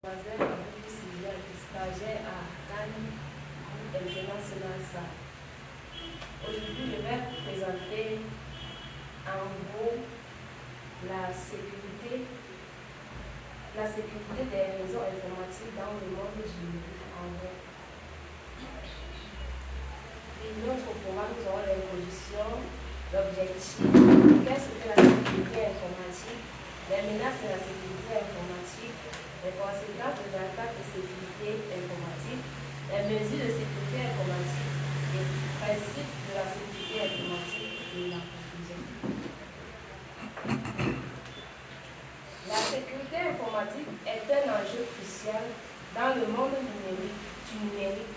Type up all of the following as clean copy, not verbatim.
Stagiaire à Cannes International SA. Aujourd'hui, je vais vous présenter en gros la sécurité des réseaux informatiques dans le monde numérique en vrai. Et notre programme, nous aurons l'introduction, l'objectif, qu'est-ce que la sécurité informatique, les menaces de la sécurité informatique, les conséquences des attaques de sécurité informatique, les mesures de sécurité informatique, les principes de la sécurité informatique et la conclusion. La sécurité informatique est un enjeu crucial dans le monde numérique.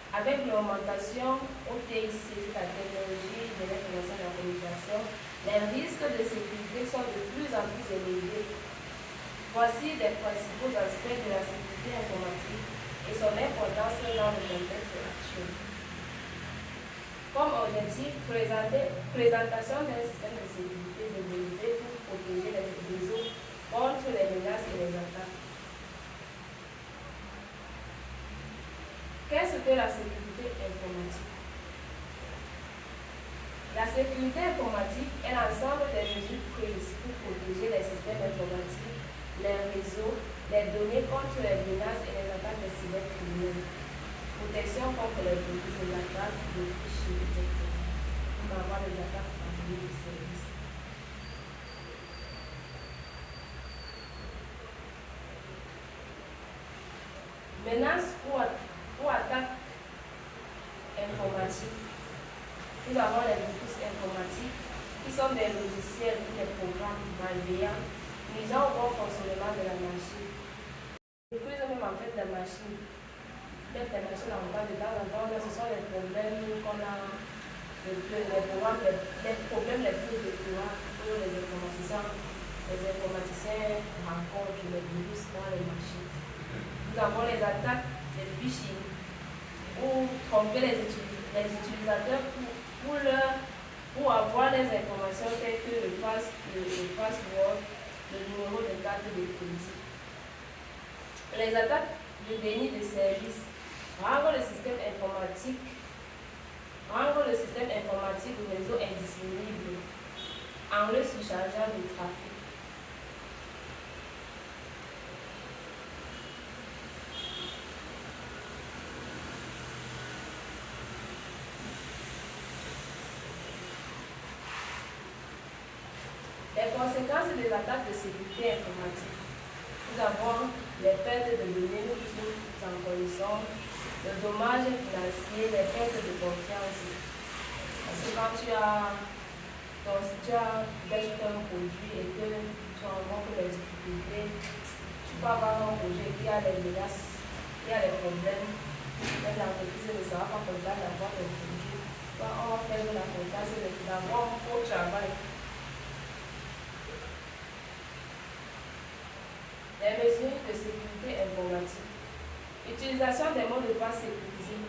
Avec l'augmentation au TIC, la technologie de l'information et de la communication, les risques de sécurité sont de plus en plus élevés. Voici les principaux aspects de la sécurité informatique et son importance dans le contexte actuel. Comme objectif, présentation d'un système de sécurité développé pour protéger les réseaux contre les menaces et les attaques. Qu'est-ce que la sécurité informatique? La sécurité informatique est l'ensemble des mesures prises pour protéger les systèmes informatiques, les réseaux, les données contre les menaces et les attaques des cybercriminels. Protection contre les virus, les attaques de phishing, etc. On va avoir les attaques par lieu de service. Menaces ou attaques informatiques. Nous avons les virus informatiques qui sont des logiciels ou des programmes malveillants nuisant au bon fonctionnement de la machine. Ils utilisent même en fait la machine. Mettre les machines en bas de temps en temps, ce sont les problèmes qu'on a, les problèmes les plus récurrents pour les informaticiens. Les informaticiens rencontrent les virus dans les machines. Nous avons les attaques de phishing ou tromper les utilisateurs pour avoir des informations telles que le password, le numéro de carte de crédit. Les attaques de déni de service rendent le système informatique du réseau indisponible en le surchargeant de trafic. Les conséquences des attaques de sécurité informatique. Nous avons les pertes de données, nous en connaissons, le dommage financier, les pertes de confiance. Parce que quand tu as déjà fait un produit et que tu rencontres des difficultés, tu peux avoir un projet qui a des menaces, qui a des problèmes, même l'entreprise ne sera pas contente d'avoir des produits. Quand on va perdre la confiance, c'est d'avoir un faux travail. Les mesures de sécurité informatique. Utilisation des mots de passe sécurisés.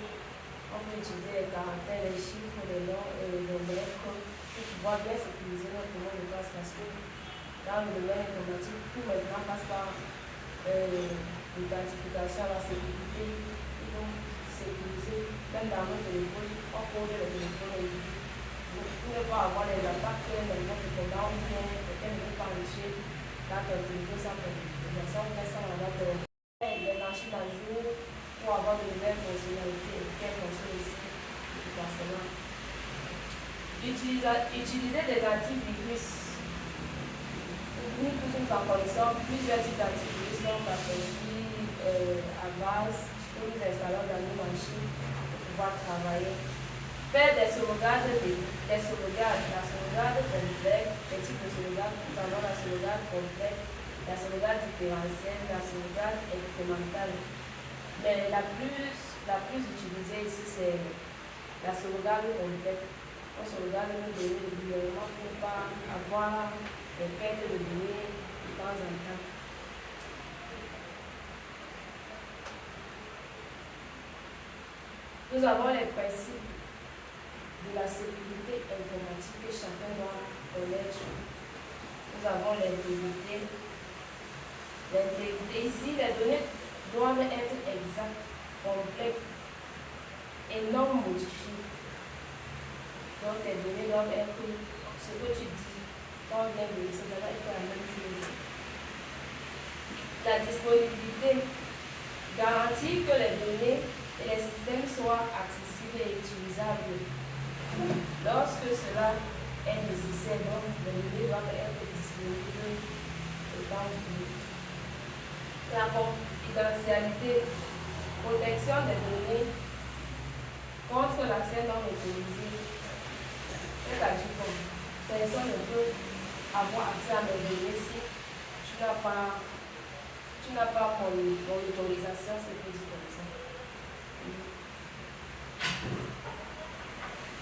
On peut utiliser les caractères, les chiffres, les noms et les lettres pour pouvoir bien sécuriser notre mot de passe parce que dans le domaine informatique, tout maintenant passe par l'identification à la sécurité. Il faut sécuriser, même dans notre téléphone, on code le téléphone. Vous ne pouvez pas avoir les attaques dans votre commande ou bien quelqu'un ne peut pas entrer dans ton téléphone sans que les machines à jour pour avoir de nouvelles fonctionnalités qu'elles fonctionnent aussi efficacement. Utiliser des antivirus. Nous tous en connaissons plusieurs types d'antivirus, donc par à base que nous installons dans nos machines pour pouvoir travailler. Faire des sauvegardes, la sauvegarde complète, les types de sauvegarde, nous avons la sauvegarde complète, la sauvegarde différentielle, la sauvegarde incrémentale. Mais la plus utilisée ici, c'est la sauvegarde complète. On sauvegarde nos données régulièrement pour ne pas avoir des pertes de données de temps en temps. Nous avons les principes de la sécurité informatique que chacun doit connaître. Nous avons l'intégrité, d'intégrité. Ici, les données doivent être exactes, complètes et non modifiées. Donc, les données doivent être ce que tu dis quand on vient de ça doit être la même chose. La disponibilité garantit que les données et les systèmes soient accessibles et utilisables. Lorsque cela est nécessaire, donc les données doivent être disponibles au temps voulu. La confidentialité, protection des données contre l'accès non autorisé. C'est-à-dire que personne ne peut avoir accès à mes données si tu n'as pas mon autorisation, c'est plus comme ça.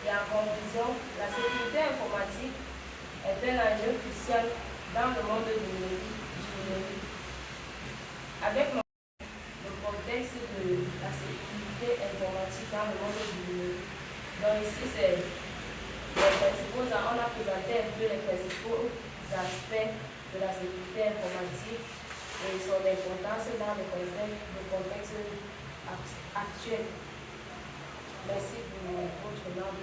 Et en conclusion, la sécurité informatique est un enjeu crucial dans le monde du numérique. Avec le contexte de la sécurité informatique dans le monde du numérique. Donc ici, c'est les principaux, on a présenté un peu les principaux aspects de la sécurité informatique et son importance dans le contexte actuel. Merci pour votre noble